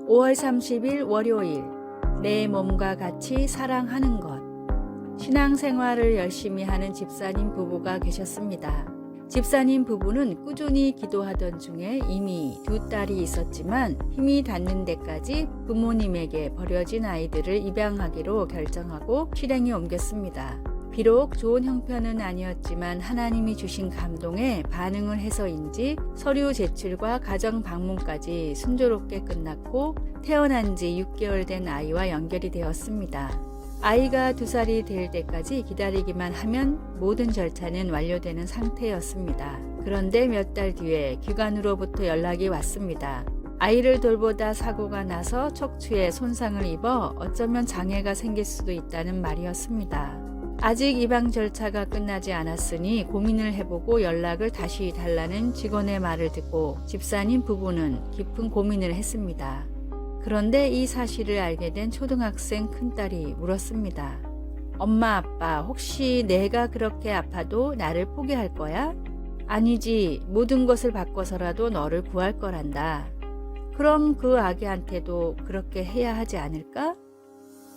5월 30일 월요일, 내 몸과 같이 사랑하는 것. 신앙생활을 열심히 하는 집사님 부부가 계셨습니다. 집사님 부부는 꾸준히 기도하던 중에 이미 2딸이 있었지만 힘이 닿는 데까지 부모님에게 버려진 아이들을 입양하기로 결정하고 실행에 옮겼습니다. 비록 좋은 형편은 아니었지만 하나님이 주신 감동에 반응을 해서인지 서류 제출과 가정 방문까지 순조롭게 끝났고 태어난 지 6개월 된 아이와 연결이 되었습니다. 아이가 2살이 될 때까지 기다리기만 하면 모든 절차는 완료되는 상태였습니다. 그런데 몇 달 뒤에 기관으로부터 연락이 왔습니다. 아이를 돌보다 사고가 나서 척추에 손상을 입어 어쩌면 장애가 생길 수도 있다는 말이었습니다. 아직 입양 절차가 끝나지 않았으니 고민을 해보고 연락을 다시 달라는 직원의 말을 듣고 집사님 부부는 깊은 고민을 했습니다. 그런데 이 사실을 알게 된 초등학생 큰딸이 물었습니다. 엄마, 아빠, 혹시 내가 그렇게 아파도 나를 포기할 거야? 아니지, 모든 것을 바꿔서라도 너를 구할 거란다. 그럼 그 아기한테도 그렇게 해야 하지 않을까?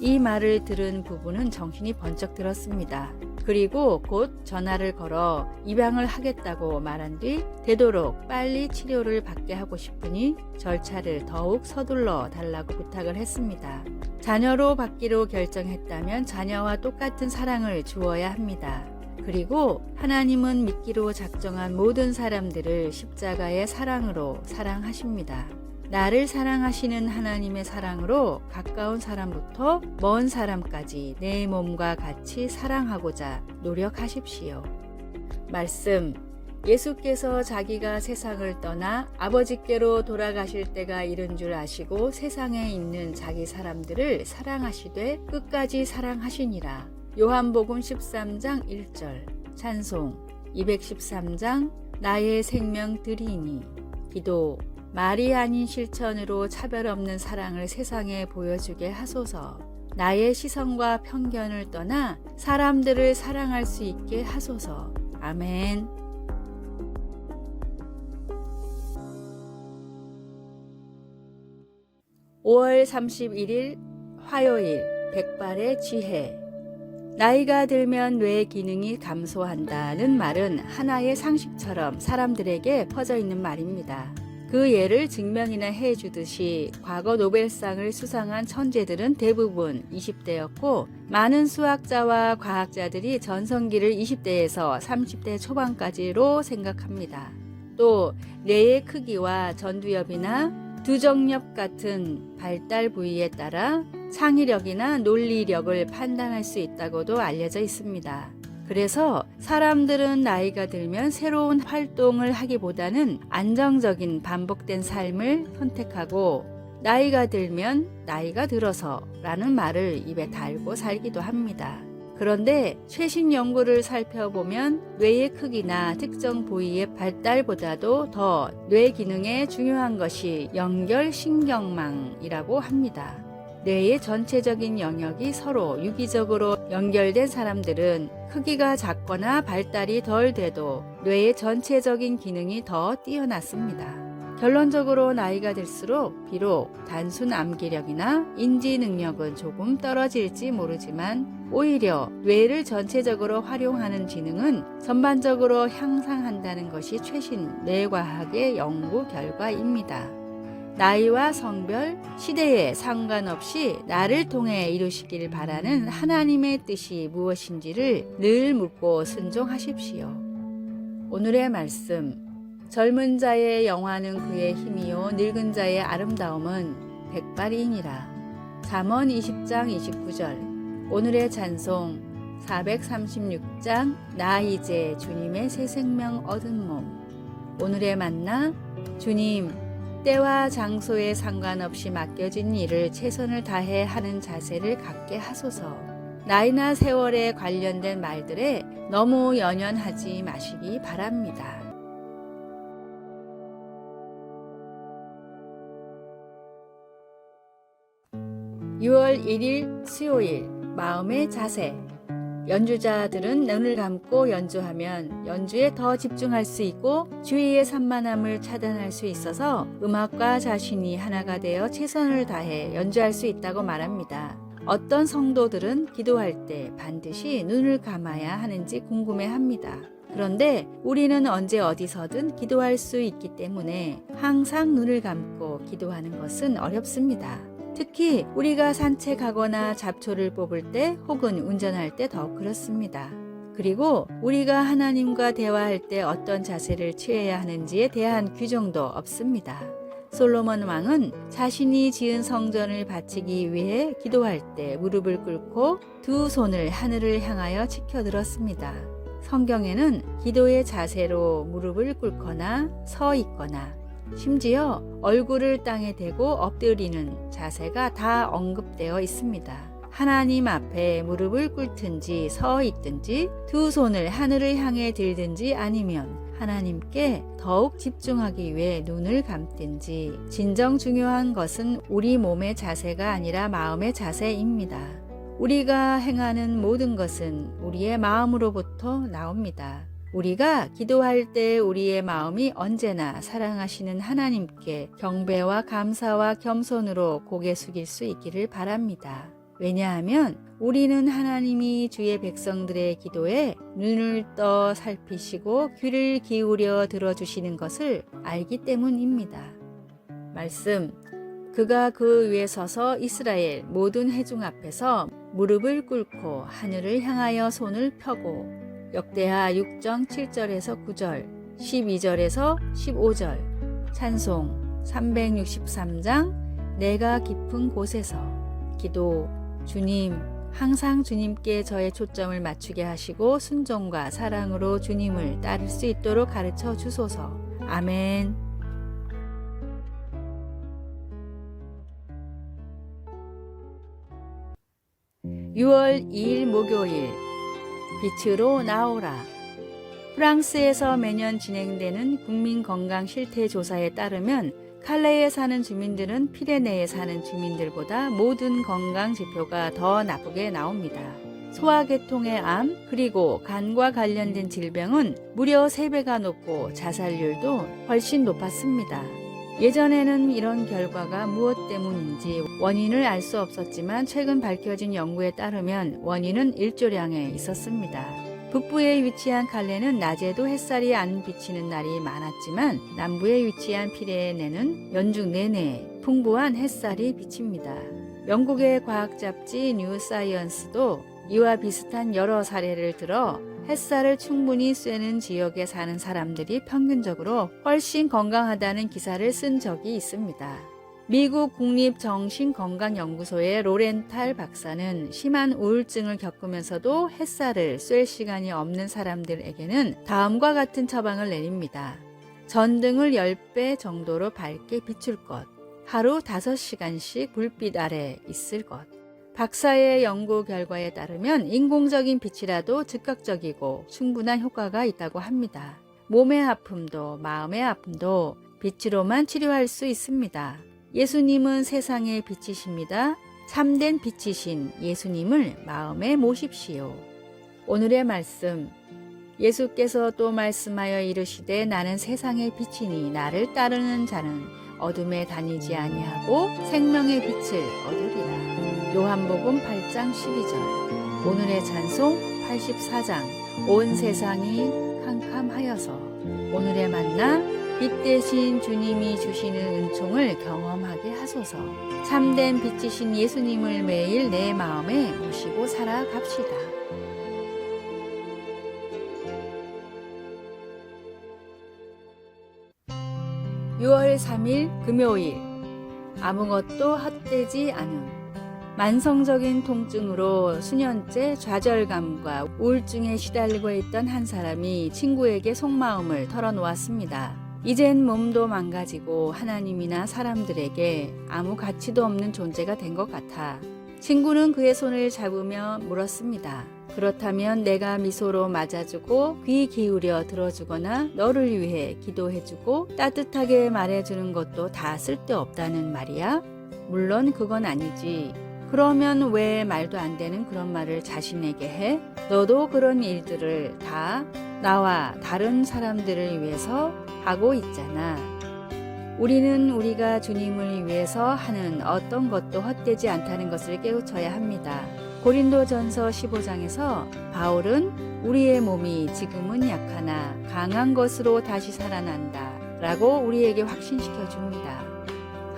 이 말을 들은 부부는 정신이 번쩍 들었습니다. 그리고 곧 전화를 걸어 입양을 하겠다고 말한 뒤 되도록 빨리 치료를 받게 하고 싶으니 절차를 더욱 서둘러 달라고 부탁을 했습니다. 자녀로 받기로 결정했다면 자녀와 똑같은 사랑을 주어야 합니다. 그리고 하나님은 믿기로 작정한 모든 사람들을 십자가의 사랑으로 사랑하십니다. 나를 사랑하시는 하나님의 사랑으로 가까운 사람부터 먼 사람까지 내 몸과 같이 사랑하고자 노력하십시오. 말씀, 예수께서 자기가 세상을 떠나 아버지께로 돌아가실 때가 이른 줄 아시고 세상에 있는 자기 사람들을 사랑하시되 끝까지 사랑하시니라. 요한복음 13장 1절. 찬송 213장 나의 생명 드리니. 기도, 말이 아닌 실천으로 차별 없는 사랑을 세상에 보여주게 하소서. 나의 시선과 편견을 떠나 사람들을 사랑할 수 있게 하소서. 아멘. (5월 31일) 화요일, 백발의 지혜. 나이가 들면 뇌 기능이 감소한다는 말은 하나의 상식처럼 사람들에게 퍼져 있는 말입니다. 그 예를 증명이나 해주듯이 과거 노벨상을 수상한 천재들은 대부분 20대였고 많은 수학자와 과학자들이 전성기를 20대에서 30대 초반까지로 생각합니다. 또 뇌의 크기와 전두엽이나 두정엽 같은 발달 부위에 따라 창의력이나 논리력을 판단할 수 있다고도 알려져 있습니다. 그래서 사람들은 나이가 들면 새로운 활동을 하기보다는 안정적인 반복된 삶을 선택하고 나이가 들면 나이가 들어서 라는 말을 입에 달고 살기도 합니다. 그런데 최신 연구를 살펴보면 뇌의 크기나 특정 부위의 발달보다도 더 뇌 기능에 중요한 것이 연결신경망이라고 합니다. 뇌의 전체적인 영역이 서로 유기적으로 연결된 사람들은 크기가 작거나 발달이 덜 돼도 뇌의 전체적인 기능이 더 뛰어났습니다. 결론적으로 나이가 들수록 비록 단순 암기력이나 인지 능력은 조금 떨어질지 모르지만 오히려 뇌를 전체적으로 활용하는 지능은 전반적으로 향상한다는 것이 최신 뇌과학의 연구 결과입니다. 나이와 성별, 시대에 상관없이 나를 통해 이루시길 바라는 하나님의 뜻이 무엇인지를 늘 묻고 순종하십시오. 오늘의 말씀, 젊은 자의 영화는 그의 힘이요 늙은 자의 아름다움은 백발이니라. 잠언 20장 29절. 오늘의 찬송 436장 나 이제 주님의 새 생명 얻은 몸. 오늘의 만나, 주님, 때와 장소에 상관없이 맡겨진 일을 최선을 다해 하는 자세를 갖게 하소서. 나이나 세월에 관련된 말들에 너무 연연하지 마시기 바랍니다. 6월 1일 수요일, 마음의 자세. 연주자들은 눈을 감고 연주하면 연주에 더 집중할 수 있고 주위의 산만함을 차단할 수 있어서 음악과 자신이 하나가 되어 최선을 다해 연주할 수 있다고 말합니다. 어떤 성도들은 기도할 때 반드시 눈을 감아야 하는지 궁금해합니다. 그런데 우리는 언제 어디서든 기도할 수 있기 때문에 항상 눈을 감고 기도하는 것은 어렵습니다. 특히 우리가 산책하거나 잡초를 뽑을 때 혹은 운전할 때 더 그렇습니다. 그리고 우리가 하나님과 대화할 때 어떤 자세를 취해야 하는지에 대한 규정도 없습니다. 솔로몬 왕은 자신이 지은 성전을 바치기 위해 기도할 때 무릎을 꿇고 두 손을 하늘을 향하여 치켜들었습니다. 성경에는 기도의 자세로 무릎을 꿇거나 서 있거나 심지어 얼굴을 땅에 대고 엎드리는 자세가 다 언급되어 있습니다. 하나님 앞에 무릎을 꿇든지 서 있든지 두 손을 하늘을 향해 들든지 아니면 하나님께 더욱 집중하기 위해 눈을 감든지 진정 중요한 것은 우리 몸의 자세가 아니라 마음의 자세입니다. 우리가 행하는 모든 것은 우리의 마음으로부터 나옵니다. 우리가 기도할 때 우리의 마음이 언제나 사랑하시는 하나님께 경배와 감사와 겸손으로 고개 숙일 수 있기를 바랍니다. 왜냐하면 우리는 하나님이 주의 백성들의 기도에 눈을 떠 살피시고 귀를 기울여 들어주시는 것을 알기 때문입니다. 말씀, 그가 그 위에 서서 이스라엘 모든 회중 앞에서 무릎을 꿇고 하늘을 향하여 손을 펴고 역대하 6장 7절에서 9절, 12절에서 15절, 찬송 363장 내가 깊은 곳에서 기도. 주님, 항상 주님께 저의 초점을 맞추게 하시고 순종과 사랑으로 주님을 따를 수 있도록 가르쳐 주소서. 아멘. 6월 2일 목요일, 빛으로 나오라. 프랑스에서 매년 진행되는 국민건강실태조사에 따르면 칼레에 사는 주민들은 피레네에 사는 주민들보다 모든 건강 지표가 더 나쁘게 나옵니다. 소화계통의 암 그리고 간과 관련된 질병은 무려 3배가 높고 자살률도 훨씬 높았습니다. 예전에는 이런 결과가 무엇 때문인지 원인을 알 수 없었지만 최근 밝혀진 연구에 따르면 원인은 일조량에 있었습니다. 북부에 위치한 칼레는 낮에도 햇살이 안 비치는 날이 많았지만 남부에 위치한 피레네는 연중 내내 풍부한 햇살이 비칩니다. 영국의 과학 잡지 뉴 사이언스도 이와 비슷한 여러 사례를 들어 햇살을 충분히 쐬는 지역에 사는 사람들이 평균적으로 훨씬 건강하다는 기사를 쓴 적이 있습니다. 미국 국립정신건강연구소의 로렌탈 박사는 심한 우울증을 겪으면서도 햇살을 쐴 시간이 없는 사람들에게는 다음과 같은 처방을 내립니다. 전등을 10배 정도로 밝게 비출 것, 하루 5시간씩 불빛 아래 있을 것. 박사의 연구 결과에 따르면 인공적인 빛이라도 즉각적이고 충분한 효과가 있다고 합니다. 몸의 아픔도 마음의 아픔도 빛으로만 치료할 수 있습니다. 예수님은 세상의 빛이십니다. 참된 빛이신 예수님을 마음에 모십시오. 오늘의 말씀, 예수께서 또 말씀하여 이르시되 나는 세상의 빛이니 나를 따르는 자는 어둠에 다니지 아니하고 생명의 빛을 얻으리라. 요한복음 8장 12절. 오늘의 찬송 84장. 온 세상이 캄캄하여서. 오늘의 만나, 빛 대신 주님이 주시는 은총을 경험하게 하소서. 참된 빛이신 예수님을 매일 내 마음에 모시고 살아갑시다. (6월 3일) 금요일. 아무것도 헛되지 않음. 만성적인 통증으로 수년째 좌절감과 우울증에 시달리고 있던 한 사람이 친구에게 속마음을 털어놓았습니다. 이젠 몸도 망가지고 하나님이나 사람들에게 아무 가치도 없는 존재가 된 것 같아. 친구는 그의 손을 잡으며 물었습니다. 그렇다면 내가 미소로 맞아주고 귀 기울여 들어주거나 너를 위해 기도해주고 따뜻하게 말해주는 것도 다 쓸데없다는 말이야? 물론 그건 아니지. 그러면 왜 말도 안 되는 그런 말을 자신에게 해? 너도 그런 일들을 다 나와 다른 사람들을 위해서 하고 있잖아. 우리는 우리가 주님을 위해서 하는 어떤 것도 헛되지 않다는 것을 깨우쳐야 합니다. 고린도전서 15장에서 바울은 우리의 몸이 지금은 약하나 강한 것으로 다시 살아난다 라고 우리에게 확신시켜 줍니다.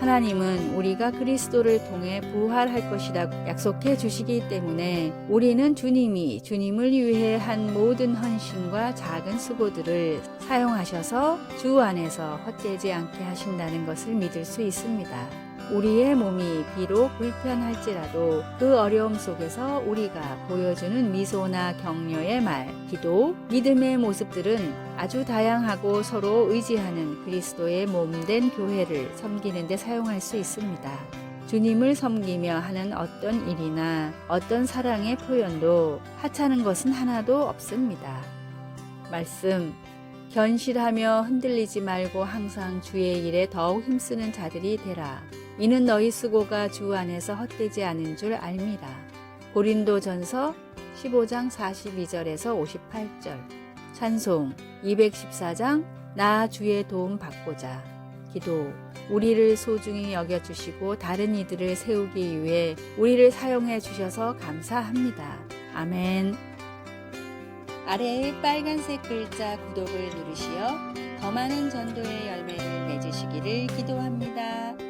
하나님은 우리가 그리스도를 통해 부활할 것이라고 약속해 주시기 때문에 우리는 주님이 주님을 위해 한 모든 헌신과 작은 수고들을 사용하셔서 주 안에서 헛되지 않게 하신다는 것을 믿을 수 있습니다. 우리의 몸이 비록 불편할지라도 그 어려움 속에서 우리가 보여주는 미소나 격려의 말, 기도, 믿음의 모습들은 아주 다양하고 서로 의지하는 그리스도의 몸된 교회를 섬기는 데 사용할 수 있습니다. 주님을 섬기며 하는 어떤 일이나 어떤 사랑의 표현도 하찮은 것은 하나도 없습니다. 말씀, 견실하며 흔들리지 말고 항상 주의 일에 더욱 힘쓰는 자들이 되라. 이는 너희 수고가 주 안에서 헛되지 않은 줄 알미라. 고린도전서 15장 42절에서 58절. 찬송 214장 나 주의 도움 받고자. 기도 우리를 소중히 여겨주시고 다른 이들을 세우기 위해 우리를 사용해 주셔서 감사합니다. 아멘. 아래의 빨간색 글자 구독을 누르시어 더 많은 전도의 열매를 맺으시기를 기도합니다.